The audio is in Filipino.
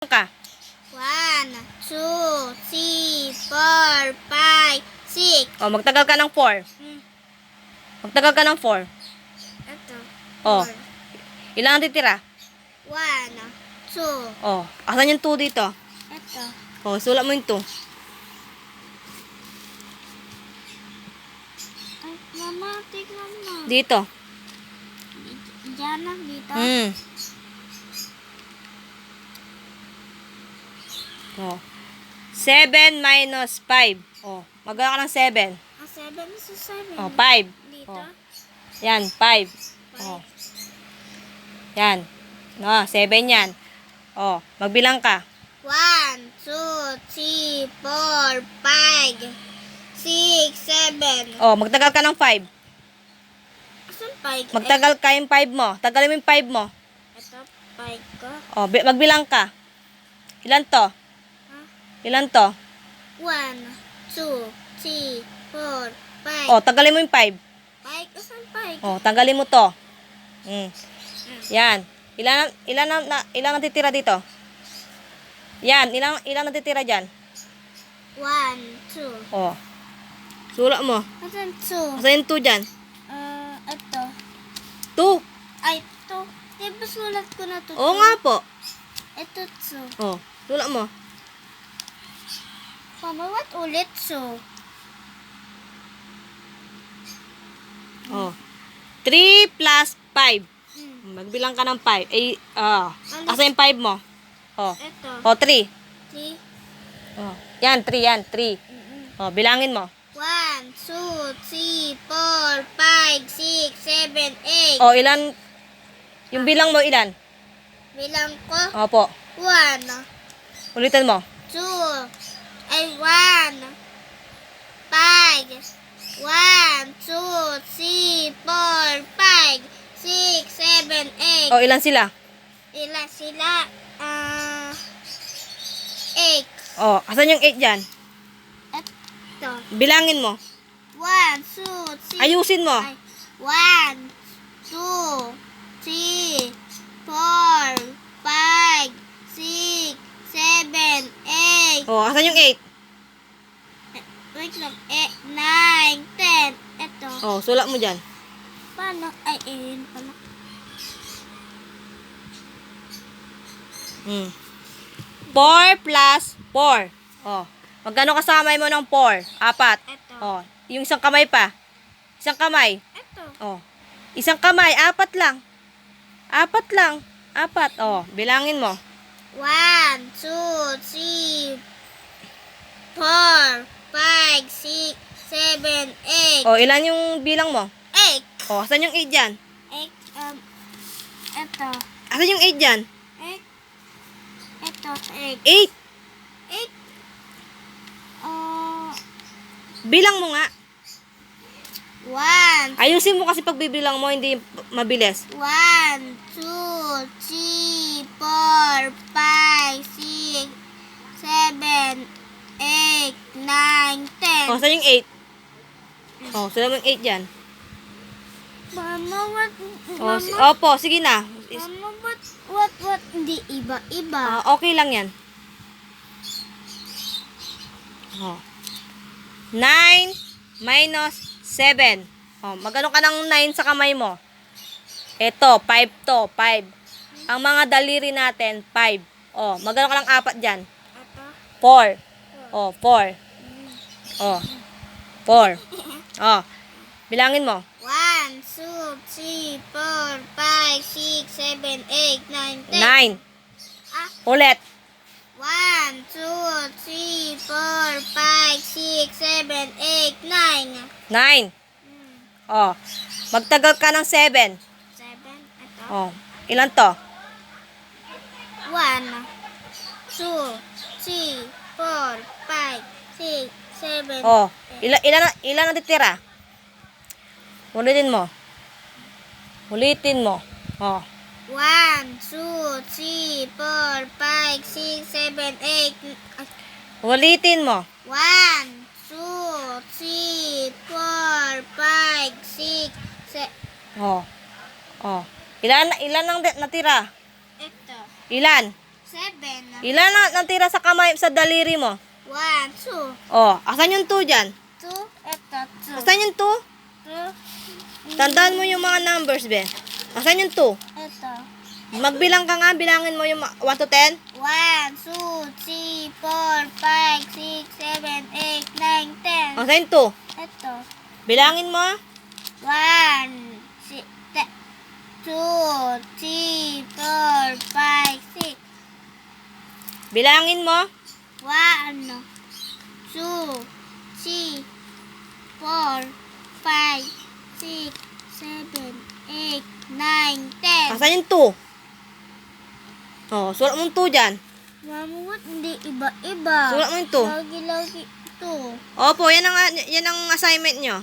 ka. 1, 2, 3, 4, 5, 6. O, magtagal ka ng 4. Magtagal ka ng 4. Ito. O. 4. Ilan ang titira? 1, 2. O, asan yung 2 dito? Ito. O, sulat mo yung 2. Ay, mama, tignan mo. Dito. Diyan lang dito. O. 7 minus 5. O, magawa ka ng 7. Ah, 7 sa 7. O, 5. Dito. O. Yan, 5. O. Yan. No, 7 yan. O, magbilang ka. 1, 2, 3, 4, 5, 6, 7. O, magtagal ka ng 5. Asan 5? Magtagal ka yung 5 mo. Tagalin mo yung 5 mo. Ito, 5 ko. O, magbilang ka. Ilan to? Ilan to? 1, 2, 3, 4, 5. O, tagalin mo yung 5. 5? Asan 5? O, tanggalin mo to. Yan. Ilan natitira dito? Yan, ilan natitira dyan? 1, 2. O. Sulat mo. Asan 2? Asan yung 2 dyan? Ito. 2. Ay, ito. Diba sulat ko na to? Oo nga po. Ito 2. O, sulat mo. Mama, what ulit 2? O. 3 plus 5. Magbilang ka ng 5. Asan yung 5 mo? O. Ito. O, 3. 3. O. Yan, 3 yan. 3. O, bilangin mo. 1, 2, 3, 4, 5, 6, 7, 8. O, ilan? Yung bilang mo, ilan? Bilang ko. Opo. 1, Ulitin mo. 2, ay 1, 5, 1, 2, 3, 4, 5, 6, 7, 8. O, ilan sila? Ilan sila? 8. O, asan yung 8 dyan? Ito. Bilangin mo. 1, 2, 3. Ayusin mo. 1, 2, 3, 4, 5, 6, 7, 8. O, asan yung 8? Wait lang. 9, 10. Ito. O, sulat mo dyan. Paano? Ay, yun pala. 4 plus 4. O, magkano kasama mo ng 4? 4. Ito. O, yung isang kamay pa. Isang kamay. Ito. O, isang kamay. 4 lang. 4 lang. 4. O, bilangin mo. 1, 2, 3, 4, 5, 6, 7, 8. O, ilan yung bilang mo? 8. O, asan yung 8 dyan? 8. Ito. Asan yung 8 dyan? 8. Ito. 8. 8. 8. Bilang mo nga. 1, Ayusin mo kasi pagbibilang mo, hindi mabilis. 1, 2, 3, 4, 5, 6, 7, 8, 9, 10. O, saan yung 8? O, sulat mo yung 8 dyan. Mama, what? O, Mama, opo, sige na. Mama, what? Hindi, iba. Okay lang yan. O. 9 minus 7. O, magano ka ng 9 sa kamay mo? Ito, 5 to, 5. Ang mga daliri natin, 5. O, magano ka ng 4 dyan? Ito. 4. O, 4. O, 4. O, bilangin mo. 1, 2, 3, 4, 5, 6, 7, 8, 9, 10. 9. Ah, Ulit. 1, 2, 3, 4, 5, 6, 7, 8, 9. 9. O, magtagal ka ng 7. 7. Ito. O, ilan to? 1, 2, 3, 4, 5, 6, 7. O, ilan ang titira? Ulitin mo. Ulitin mo. O, 1, 2, 3, 4, 5, 6, 7, 8. ulitin mo. 1, 2, 3, 4, 5, 6, 7. O, o. Ilan ang natira? Ito. Ilan? 7. Ilan na natira sa kamay, sa daliri mo? 1, 2. Oh, asan yung 2 dyan? 2. Ito, 2. Asan yung 2? 2. Tandaan mo yung mga numbers, be. Asan yung 2? Ito. Magbilang ka nga, bilangin mo yung 1 to 10. 1, 2, 3, 4, 5, 6, 7, 8, 9, 10. Asan yung 2? Ito. Bilangin mo. 1, 2, 3, 4, 5, 6. Bilangin mo. 1, 2, 3, 4, 5, 6, 7, 8, 9, 10. Asan yung 2? Oh, sulat mo yung 2 dyan. Mama, ba't hindi iba-iba? Sulat mo yung 2. Lagi-lagi ito. Opo, yan ang assignment nyo.